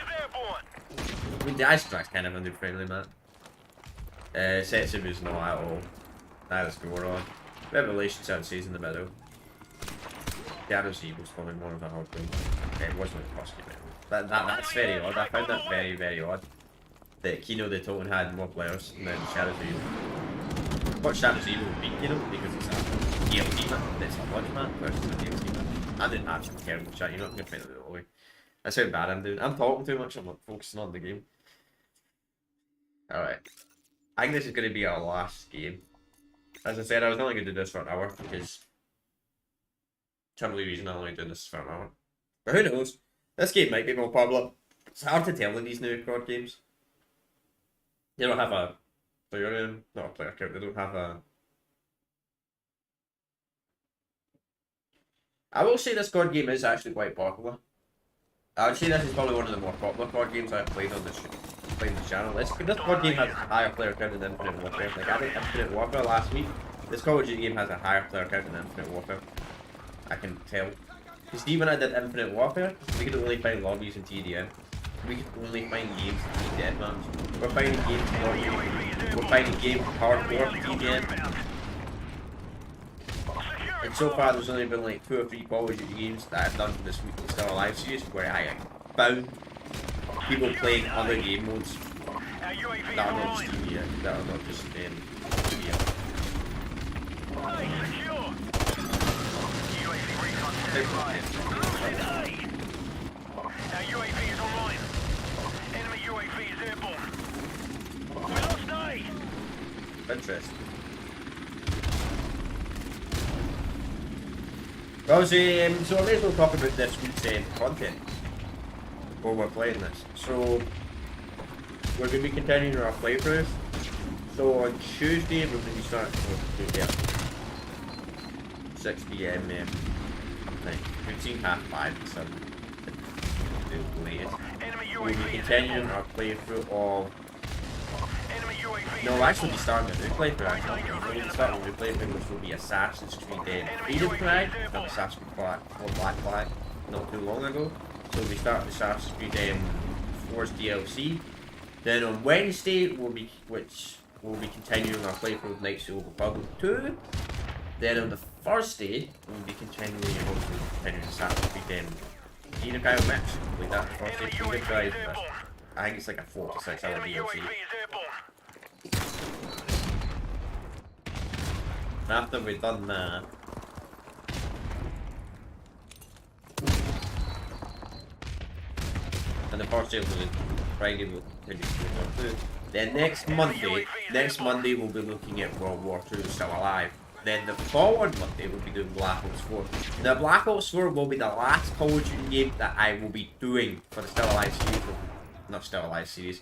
I mean, the Ice Track's kind of a friendly map. Setsubu's not at all. Neither's Goron. Revelations, I would say, is in the middle. Shadows of Evil's probably more of a hard game. It wasn't a cost game. That's very odd. I found that very, very odd. That Kino the Toten had more players than Shadows of Evil. But Shadows of Evil would beat Kino because it's a DLC map. It's a launch map versus a DLC map. I didn't actually care about chat. You're not going to find it all the way. That's how bad I'm doing. I'm talking too much. I'm not focusing on the game. Alright. I think this is going to be our last game. As I said, I was only going to do this for an hour because... some reason I'm only doing this for an hour. But who knows? This game might be more popular. It's hard to tell in these new COD games. They don't have a player, not a player count, they don't have a... I will say this COD game is actually quite popular. I would say this is probably one of the more popular COD games I've played on this channel. This COD game has a higher player count than Infinite Warfare. Like, I did Infinite Warfare last week. This Call of Duty game has a higher player count than Infinite Warfare. I can tell. Because see, when I did Infinite Warfare, we could only find lobbies in TDM. We could only find games in Deathmatch. We're finding games in lobby. We're finding games hardcore TDM. And so far, there's only been like 2 or 3 Call of Duty games that I've done for this week's Still Alive series where I found people playing other game modes that are not just TDM, that are not just TDM. Our UAV is online. Enemy UAV is airborne. We lost A. Interesting. Well, so I may as well talk about this week's content while we're playing this. So, we're going to be continuing our playthroughs. So, on Tuesday, we're going to be starting to 6 PM, between 5:30 and 7 the latest. We'll be continuing our playthrough of... No, we'll actually be starting a new playthrough actually. We'll be starting a new playthrough which will be Assassin's Creed Freedom Flag, from Assassin's Creed Black Flag not too long ago. So we'll be starting Assassin's Creed 4's DLC. Then on Wednesday we'll be continuing our playthrough of Knights of the Old Republic 2. Then on the Thursday we'll be continuing Assassin's Creed Freedom Flag Mix. Like that Thursday Freedom Flag. I think it's like a 4 to 6 hour DLC. And after we've done that, and the first day of the Friday will continue. Then next Monday we'll be looking at World War II Still Alive. Then the following Monday we'll be doing Black Ops 4. Now Black Ops 4 will be the last Call of Duty game that I will be doing for the Still Alive series. Not Still Alive series.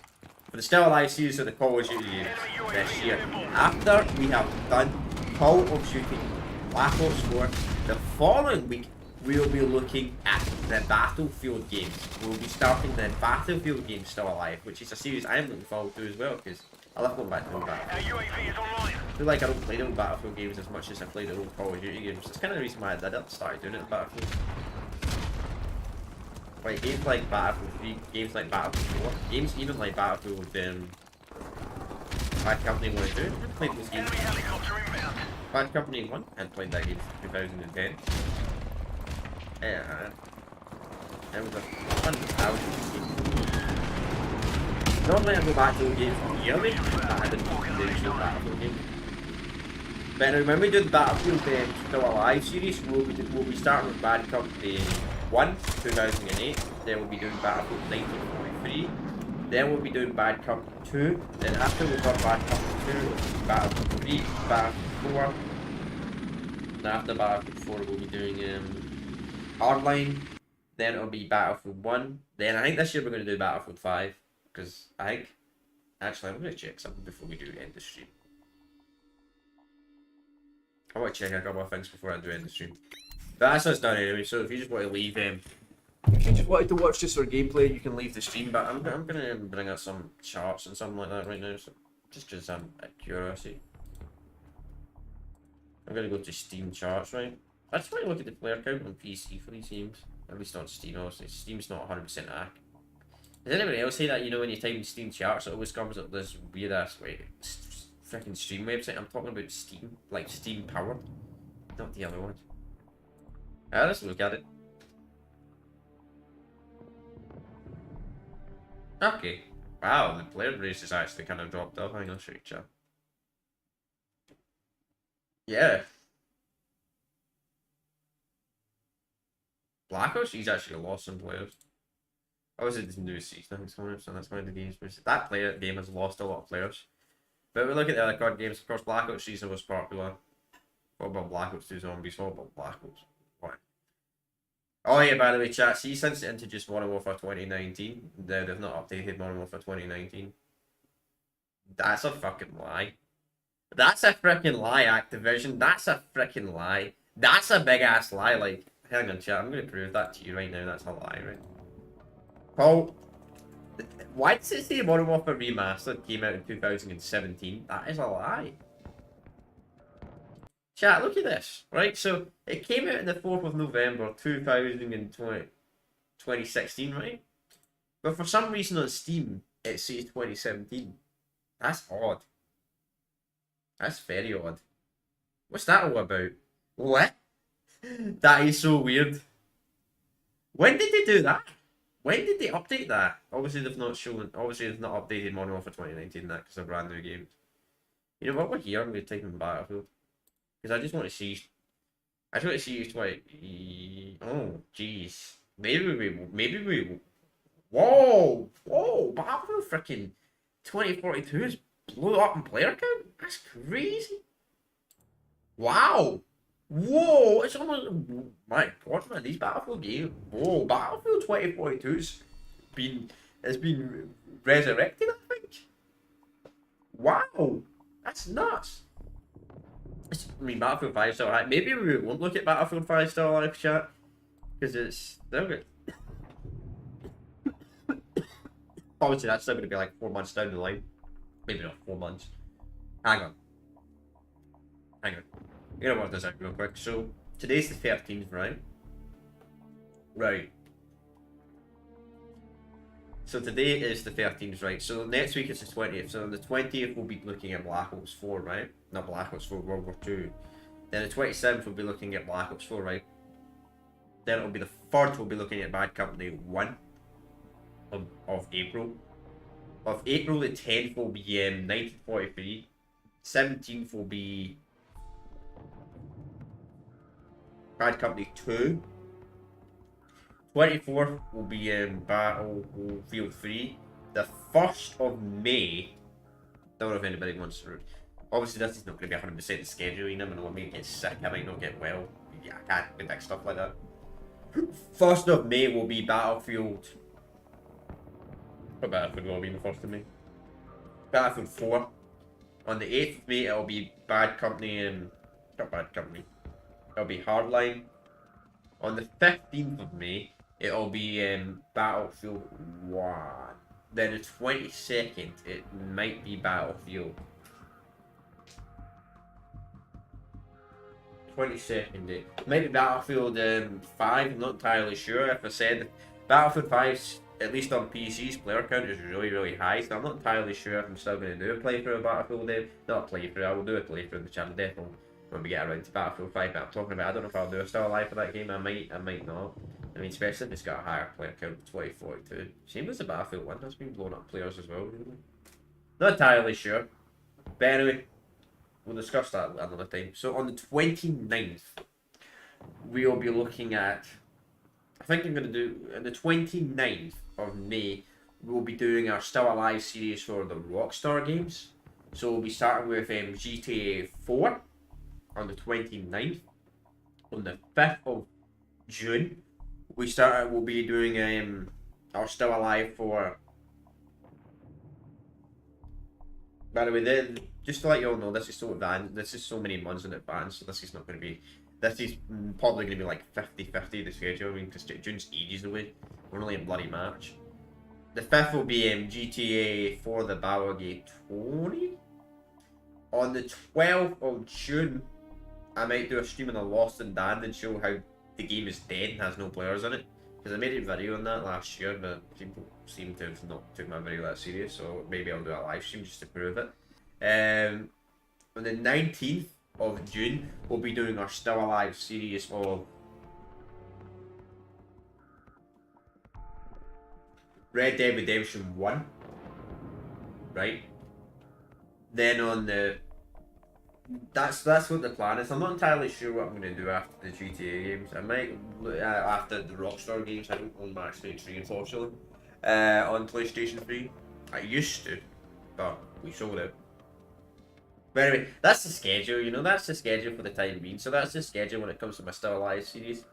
For the Still Alive series of the Call of Duty games this year. After we have done Call of Duty Black Ops 4, the following week we'll be looking at the Battlefield games. We'll be starting the Battlefield games Still Alive, which is a series I'm looking forward to as well, because I love going back to old Battlefield. Our UAV is online. I feel like I don't play the old Battlefield games as much as I play the old Call of Duty games. That's kind of the reason why I did start doing it in Battlefield. Like games like Battlefield 3, games like Battlefield 4, games even like Battlefield Bad Company 1 and 2. I haven't played those games. Enemy helicopter inbound. Bad Company 1, I hadn't played that game since 2010. Yeah, it was a fun game. Normally I go back to the games yearly, but I didn't do the original Battlefield game. But now when we do the Battlefield Still Alive series, we'll be starting with Bad Company 1, 2008, then we'll be doing Battlefield 1943, then we'll be doing Bad Company 2, then after we've done Bad Company 2, it'll be Battlefield 3, Battlefield 4, and after Battlefield 4 we'll be doing Hardline, then it'll be Battlefield 1, then I think this year we're going to do Battlefield 5, because I think, actually I'm going to check something before we do end the stream. I want to check a couple of things before I do end the stream. But that's us done anyway, so if you just want to leave, if you just wanted to watch this or gameplay, you can leave the stream, but I'm going to bring out some charts and something like that right now, so just because I'm at curiosity. I'm going to go to Steam charts, right? I just want to look at the player count on PC for these games, at least on Steam, obviously. Steam's not 100% accurate. Does anybody else say that, you know, when you type in Steam charts, it always comes up this weird ass, freaking stream website? I'm talking about Steam, like Steam Power, not the other one. Let's look at it. Okay. Wow, the player base has actually kind of dropped off. Hang on, show you, chat. Yeah. Black Ops, he's actually lost some players. Obviously, this new season is coming up, so that's why the game's that game has lost a lot of players. But we look at the other card games. Of course, Black Ops season was popular. What about Black Ops 2 Zombies? What about Black Ops? What? Oh yeah, by the way, chat, see, since they introduced Modern Warfare 2019, they've not updated Modern Warfare 2019. That's a fucking lie. That's a freaking lie, Activision. That's a freaking lie. That's a big ass lie. Like, hang on, chat, I'm gonna prove that to you right now. That's a lie, right? Paul, why does it say Modern Warfare Remastered came out in 2017? That is a lie. Chat, look at this, right? So, it came out on the 4th of November 2016, right? But for some reason on Steam, it says 2017. That's odd. That's very odd. What's that all about? What? That is so weird. When did they do that? When did they update that? Obviously, they've not updated Modern Warfare 2019 that because they're brand new games. You know what? We're here. I'm going to type in Battlefield. Because I just want to see. I just want to see what. Oh, jeez. Maybe we. Whoa! Battlefield freaking 2042 is blew up in player count? That's crazy. Wow! Whoa! It's almost. My god, man, these Battlefield games. Whoa! Battlefield 2042's has been resurrected, I think. Wow! That's nuts. I mean, Battlefield 5 still alive. Maybe we won't look at Battlefield 5 still alive, chat. Because it's still good. Obviously, that's still going to be like 4 months down the line. Maybe not 4 months. Hang on. I'm going to work this out real quick. So, today's the 13th, right? Right. So today is the 13th, right? So next week is the 20th. So on the 20th we'll be looking at Black Ops 4, right? Not Black Ops 4, World War 2. Then the 27th we'll be looking at Black Ops 4, right? Then it'll be the 3rd we'll be looking at Bad Company 1 of April. Of April the 10th will be 1943. 17th will be Bad Company 2. 24th will be Battlefield 3. The 1st of May, don't know if anybody wants to. Obviously, this is not going to be 100% the schedule. You never know. I might get sick. I might not get well. Yeah, I can't predict stuff like that. 1st of May will be Battlefield. What Battlefield will be the 1st of May? Battlefield 4. On the 8th of May, it'll be Bad Company and... Not Bad Company. It'll be Hardline. On the 15th of May, it'll be Battlefield 1. Then the 22nd, it might be Battlefield. 22nd, it might be Battlefield 5. I'm not entirely sure. If I said Battlefield 5's, at least on PC's player count, is really, really high, so I'm not entirely sure if I'm still going to do a playthrough of Battlefield. Not a playthrough, I will do a playthrough on the channel, definitely, when we get around to Battlefield 5. But I'm talking about, I don't know if I'll do a still alive for that game. I might not. I mean, especially if it's got a higher player count of 2042. Same as the Battlefield 1 has been blowing up players as well, really. Not entirely sure. But anyway, we'll discuss that another time. So on the 29th, we'll be looking at... I think I'm going to do... On the 29th of May, we'll be doing our Still Alive series for the Rockstar games. So we'll be starting with GTA 4 on the 29th. On the 5th of June, we'll be doing our Still Alive for... By the way, then, just to let you all know, this is so advanced. This is so many months in advance, so this is not going to be... This is probably going to be like 50-50 the schedule. I mean, because June's ages away. We're only in bloody March. The 5th will be GTA 4 the Ballergate 20. On the 12th of June, I might do a stream on the Lost and Damned and show how the game is dead and has no players in it. Because I made a video on that last year, but people seem to have not took my video that serious, so maybe I'll do a live stream just to prove it. On the 19th of June, we'll be doing our Still Alive series of Red Dead Redemption 1. Right? Then on the... That's what the plan is. I'm not entirely sure what I'm going to do after the GTA games. I might, after the Rockstar games, I don't own Max Payne 3 unfortunately, on PlayStation 3. I used to, but we sold it. But anyway, that's the schedule, you know, that's the schedule for the time being. So that's the schedule when it comes to my Still Alive series.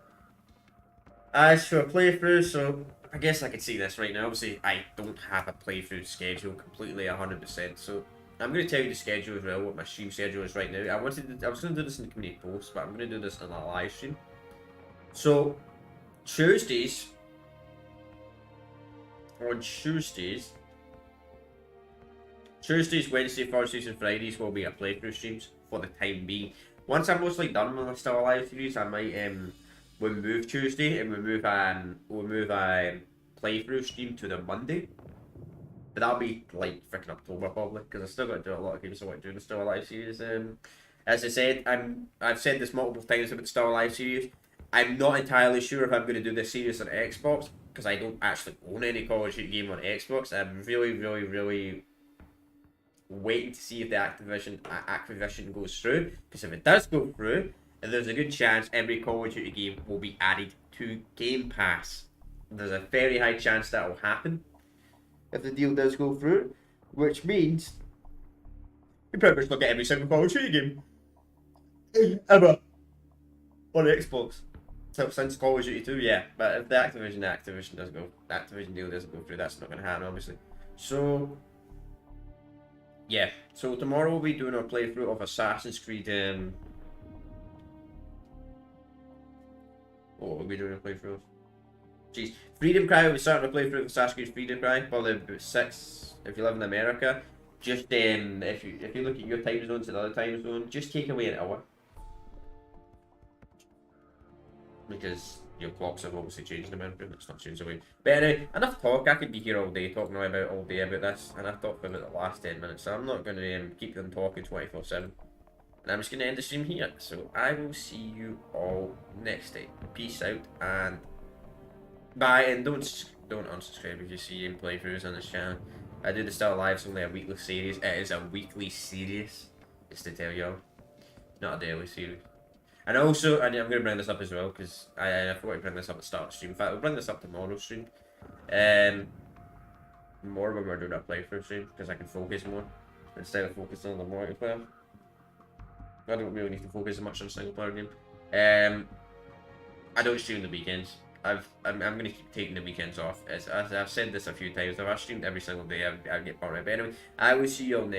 As for a playthrough, so I guess I could see this right now. Obviously, I don't have a playthrough schedule completely 100%, so I'm going to tell you the schedule as well, what my stream schedule is right now. I was going to do this in the community post, but I'm going to do this on a live stream. So, Tuesdays, Wednesday, Thursdays and Fridays will be a playthrough streams for the time being. Once I'm mostly done with my Still Alive series, I might we'll move Tuesday and we'll move a playthrough stream to the Monday. But that'll be like freaking October probably, because I've still got to do a lot of games I want to do in the Still Alive series. As I said, I've said this multiple times about the Still Alive series. I'm not entirely sure if I'm going to do this series on Xbox, because I don't actually own any Call of Duty game on Xbox. I'm really waiting to see if the acquisition goes through, because if it does go through, there's a good chance every Call of Duty game will be added to Game Pass. There's a very high chance that will happen if the deal does go through, which means you pretty much look at every single Call of Duty game ever on Xbox. So since Call of Duty 2, yeah. But if the Activision deal doesn't go through, that's not going to happen, obviously. So yeah. So tomorrow we'll be doing our playthrough of Assassin's Creed. What will we be doing a playthrough of? Jeez, Freedom Cry will be starting to play through Assassin's Creed Freedom Cry, probably about 6 if you live in America. Just if you look at your time zone to the other time zone, just take away an hour. Because your clocks have obviously changed in America, it's not changed away. But anyway, enough talk, I could be here all day talking about this, and I've talked for about the last 10 minutes, so I'm not going to keep them talking 24/7. And I'm just going to end the stream here, so I will see you all next time. Peace out, and bye, and don't unsubscribe if you see him playthroughs on this channel. I do the Still Alive, it's only a weekly series. It is a weekly series, just to tell y'all, not a daily series. And also, and I'm going to bring this up as well, because I forgot to bring this up at the start of the stream. In fact, we'll bring this up tomorrow's stream. More when we're doing a playthrough stream, because I can focus more, instead of focusing on the multiplayer. I don't really need to focus as much on a single player game. I don't stream the weekends. I'm going to keep taking the weekends off. As I've said this a few times, if I streamed every single day, I'd get burnt out. But anyway, I will see you all next.